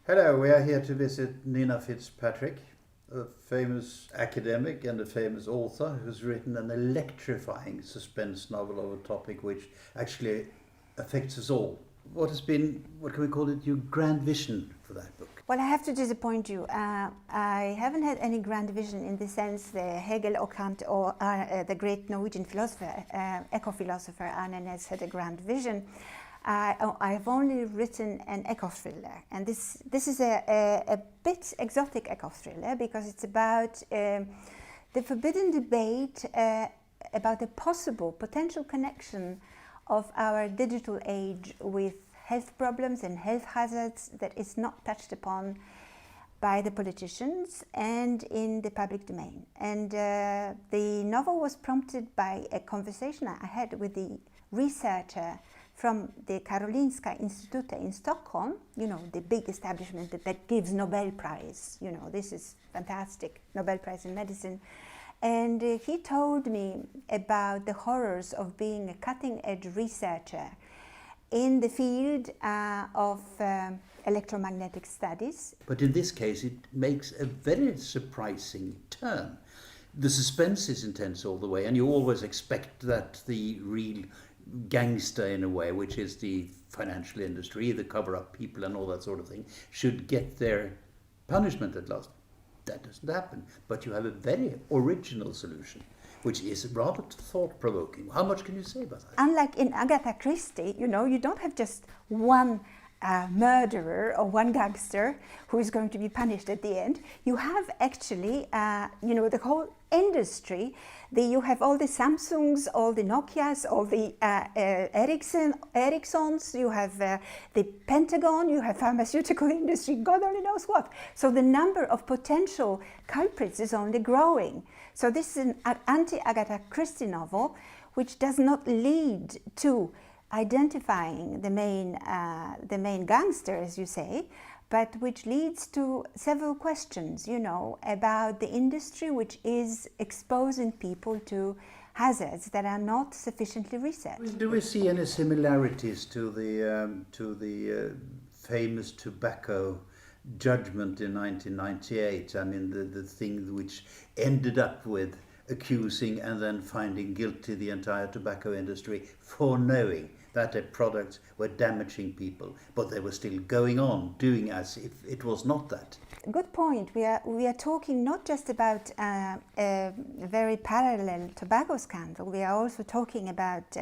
Hello, we are here to visit Nina FitzPatrick, a famous academic and a famous author who's written an electrifying suspense novel of a topic which actually affects us all. What can we call it, your grand vision for that book? Well, I have to disappoint you. I haven't had any grand vision in the sense that Hegel or Kant or the great Norwegian philosopher, eco-philosopher Arne Næss had a grand vision. I've only written an eco-thriller, and this is a bit exotic eco-thriller because it's about the forbidden debate about the potential connection of our digital age with health problems and health hazards that is not touched upon by the politicians and in the public domain. And the novel was prompted by a conversation I had with the researcher from the Karolinska Institute in Stockholm, the big establishment that gives Nobel Prize. This is fantastic, Nobel Prize in medicine. And he told me about the horrors of being a cutting-edge researcher in the field of electromagnetic studies. But in this case, it makes a very surprising turn. The suspense is intense all the way, and you always expect that the real gangster, in a way, which is the financial industry, the cover-up people and all that sort of thing, should get their punishment at last. That doesn't happen. But you have a very original solution, which is rather thought-provoking. How much can you say about that? Unlike in Agatha Christie, you don't have just one murderer or one gangster who is going to be punished at the end. You have actually, the whole industry. You have all the Samsungs, all the Nokias, all the Ericssons, you have the Pentagon, you have pharmaceutical industry, God only knows what. So the number of potential culprits is only growing. So this is an anti-Agatha Christie novel which does not lead to identifying the main gangster, as you say, but which leads to several questions, about the industry which is exposing people to hazards that are not sufficiently researched. Do we see any similarities to the famous tobacco judgment in 1998? I mean, the thing which ended up with accusing and then finding guilty the entire tobacco industry for knowing that their products were damaging people, but they were still going on doing as if it was not that. Good point. We are talking not just about a very parallel tobacco scandal. We are also talking about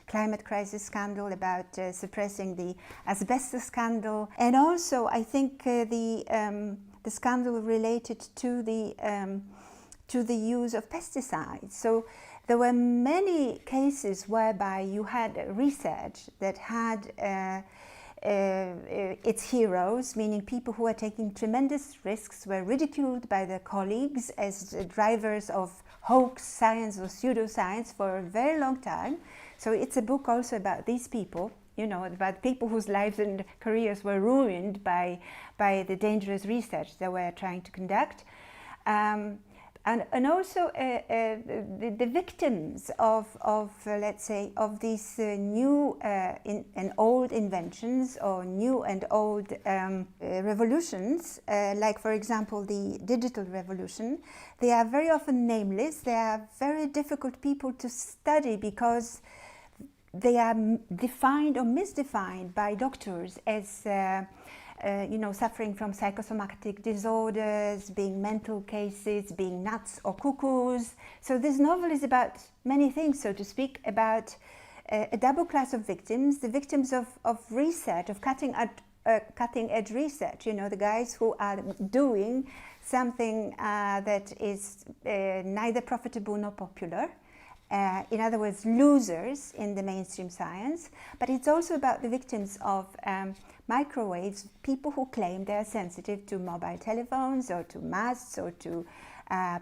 climate crisis scandal, about suppressing the asbestos scandal, and also I think the scandal related to the use of pesticides. So there were many cases whereby you had research that had its heroes, meaning people who were taking tremendous risks, were ridiculed by their colleagues as drivers of hoax science or pseudoscience for a very long time. So it's a book also about these people, about people whose lives and careers were ruined by the dangerous research they were trying to conduct. And also the victims of let's say, of these new and old inventions or new and old revolutions, like for example the digital revolution. They are very often nameless. They are very difficult people to study because they are defined or misdefined by doctors as suffering from psychosomatic disorders, being mental cases, being nuts or cuckoos. So this novel is about many things, so to speak, about a double class of victims, the victims of research, of cutting-edge research, the guys who are doing something that is neither profitable nor popular. In other words, losers in the mainstream science. But it's also about the victims of microwaves, people who claim they are sensitive to mobile telephones or to masts or to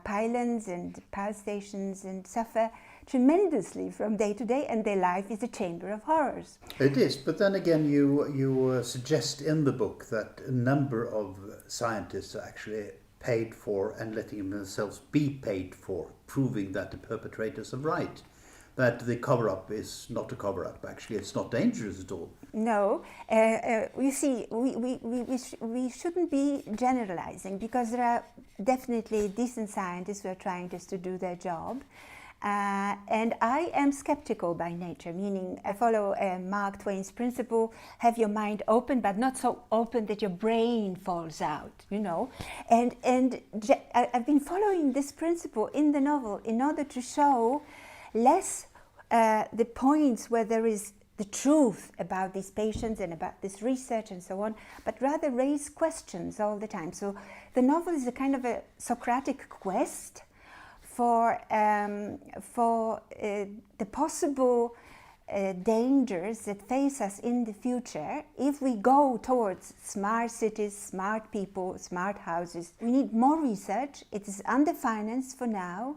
pylons and power stations and suffer tremendously from day to day, and their life is a chamber of horrors. It is, but then again you suggest in the book that a number of scientists are actually paid for and letting themselves be paid for, proving that the perpetrators are right. that the cover-up is not a cover-up. Actually, it's not dangerous at all. No, you see, we shouldn't be generalizing, because there are definitely decent scientists who are trying just to do their job. And I am skeptical by nature, meaning I follow Mark Twain's principle: have your mind open, but not so open that your brain falls out, you know. And I've been following this principle in the novel in order to show less the points where there is the truth about these patients and about this research and so on, but rather raise questions all the time. So the novel is a kind of a Socratic quest for the possible dangers that face us in the future if we go towards smart cities, smart people, smart houses. We need more research. It is underfinanced for now,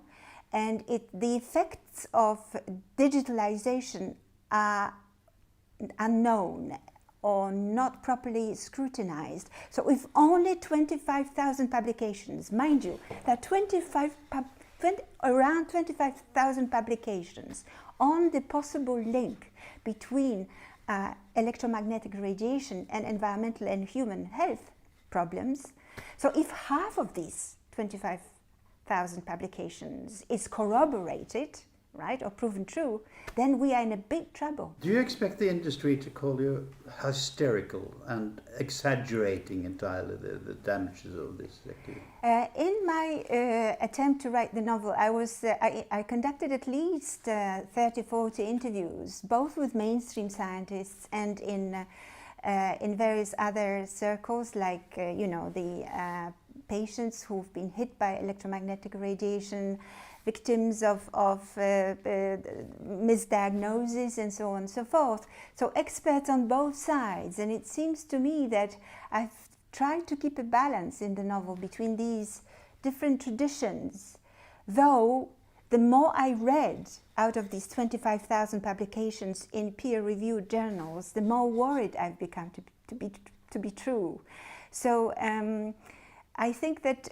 and the effects of digitalization are unknown or not properly scrutinized. So if only 25,000 publications, mind you, there are around 25,000 publications on the possible link between electromagnetic radiation and environmental and human health problems. So if half of these 25,000 publications is corroborated, right, or proven true, then we are in a big trouble. Do you expect the industry to call you hysterical and exaggerating entirely the damages of this activity? In my attempt to write the novel, I conducted at least 30, 40 interviews, both with mainstream scientists and in various other circles, like the patients who've been hit by electromagnetic radiation, victims of misdiagnosis, and so on and so forth. So experts on both sides, and it seems to me that I've tried to keep a balance in the novel between these different traditions, though the more I read out of these 25,000 publications in peer-reviewed journals, the more worried I've become to be true. So I think that,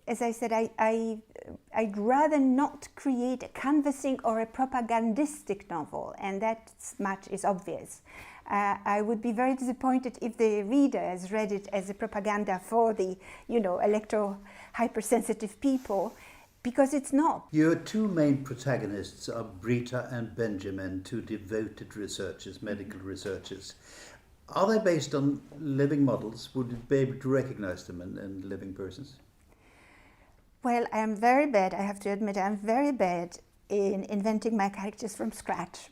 as I said, I'd rather not create a canvassing or a propagandistic novel, and that much is obvious. I would be very disappointed if the reader has read it as a propaganda for the, electro-hypersensitive people, because it's not. Your two main protagonists are Brita and Benjamin, two devoted researchers, medical researchers. Are they based on living models? Would you be able to recognize them in living persons? Well, I am very bad, I have to admit, I'm very bad in inventing my characters from scratch.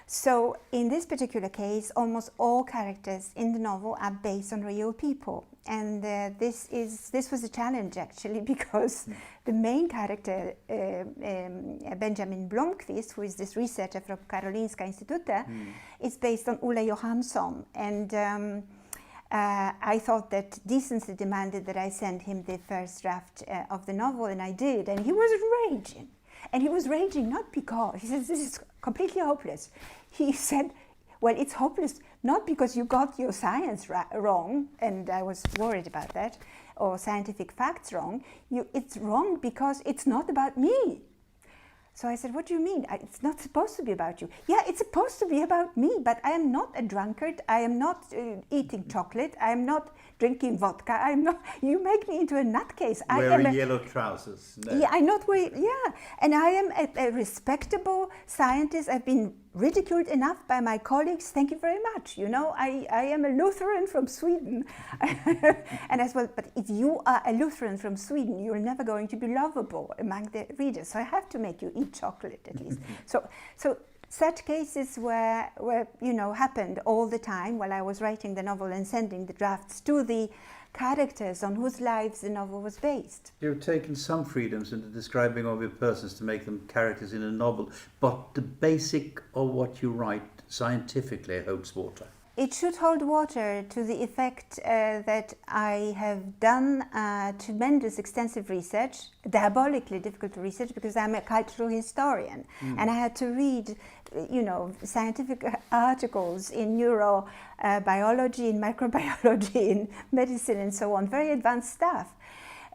So in this particular case, almost all characters in the novel are based on real people. And this was a challenge, actually, because the main character, Benjamin Blomqvist, who is this researcher from Karolinska Institutet, is based on Ola Johansson. And I thought that decency demanded that I send him the first draft of the novel, and I did. And he was raging. And he was raging not because, he says, this is completely hopeless. He said, well, it's hopeless not because you got your science wrong, and I was worried about that, or scientific facts wrong. It's wrong because it's not about me. So I said, what do you mean? It's not supposed to be about you. Yeah, it's supposed to be about me, but I am not a drunkard. I am not eating chocolate. I am not drinking vodka. I am not. You make me into a nutcase. Wearing yellow trousers. No. Yeah, I'm not wearing. Yeah, and I am a respectable scientist. I've been ridiculed enough by my colleagues. Thank you very much. I am a Lutheran from Sweden, and as well. But if you are a Lutheran from Sweden, you're never going to be lovable among the readers. So I have to make you eat chocolate at least. So such cases were happened all the time while I was writing the novel and sending the drafts to the characters on whose lives the novel was based. You've taken some freedoms in the describing of your persons to make them characters in a novel, but the basic of what you write scientifically holds water. It should hold water to the effect that I have done tremendous extensive research, diabolically difficult research, because I'm a cultural historian, and I had to read, scientific articles in neurobiology, in microbiology, in medicine, and so on, very advanced stuff.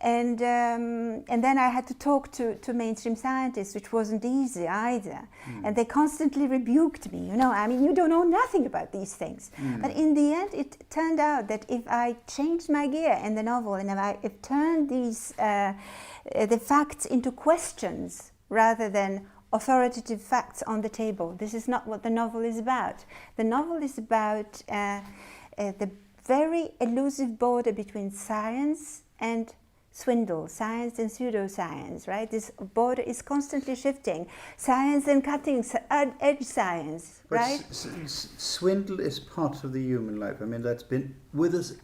And then I had to talk to mainstream scientists, which wasn't easy either. And they constantly rebuked me, you know, I mean, you don't know nothing about these things. But in the end, it turned out that if I changed my gear in the novel and if I turned these, the facts into questions rather than authoritative facts on the table, this is not what the novel is about. The novel is about the very elusive border between science and swindle, science and pseudoscience, right? This border is constantly shifting. Science and cutting edge science, but right? Swindle is part of the human life. I mean, that's been with us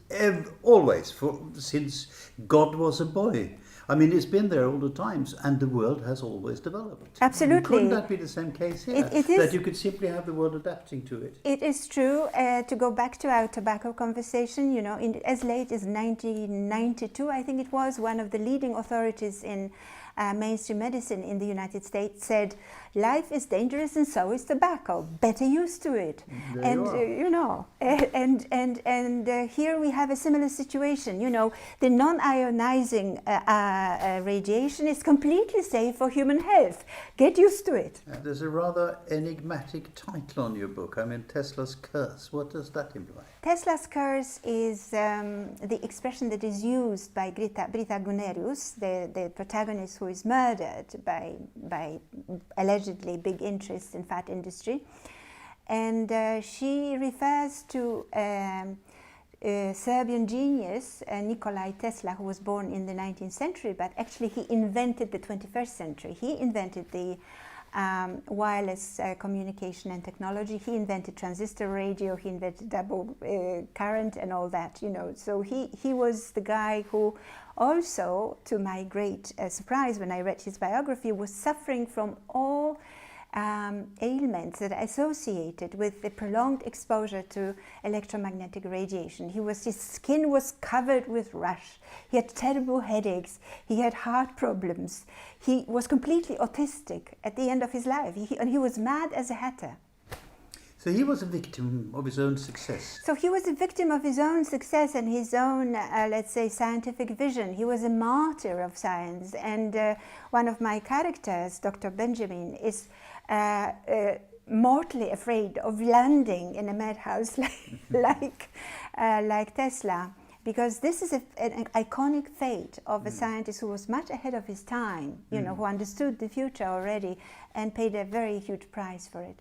always, since God was a boy. I mean, it's been there all the times, and the world has always developed. Absolutely. Couldn't that be the same case here? It is. That you could simply have the world adapting to it? It is true. To go back to our tobacco conversation, you know, as late as 1992, I think it was, one of the leading authorities in mainstream medicine in the United States said, life is dangerous and so is tobacco. Better used to it. There And you are. here we have a similar situation. You know, the non-ionizing radiation is completely safe for human health. Get used to it. There's a rather enigmatic title on your book. I mean, Tesla's curse. What does that imply? Tesla's curse is the expression that is used by Britta Gunnerius, the protagonist who is murdered by allegedly big interests in fat industry. And she refers to Serbian genius Nikola Tesla, who was born in the 19th century, but actually he invented the 21st century. He invented the wireless communication and technology. He invented transistor radio, he invented double current and all that, you know. So he was the guy who also, to my great surprise when I read his biography, was suffering from all ailments that are associated with the prolonged exposure to electromagnetic radiation. His skin was covered with rash. He had terrible headaches. He had heart problems. He was completely autistic at the end of his life. And he was mad as a hatter. So he was a victim of his own success. So he was a victim of his own success and his own, let's say, scientific vision. He was a martyr of science. And one of my characters, Dr. Benjamin, is mortally afraid of landing in a madhouse like Tesla, because this is an iconic fate of a scientist who was much ahead of his time, you know, who understood the future already and paid a very huge price for it.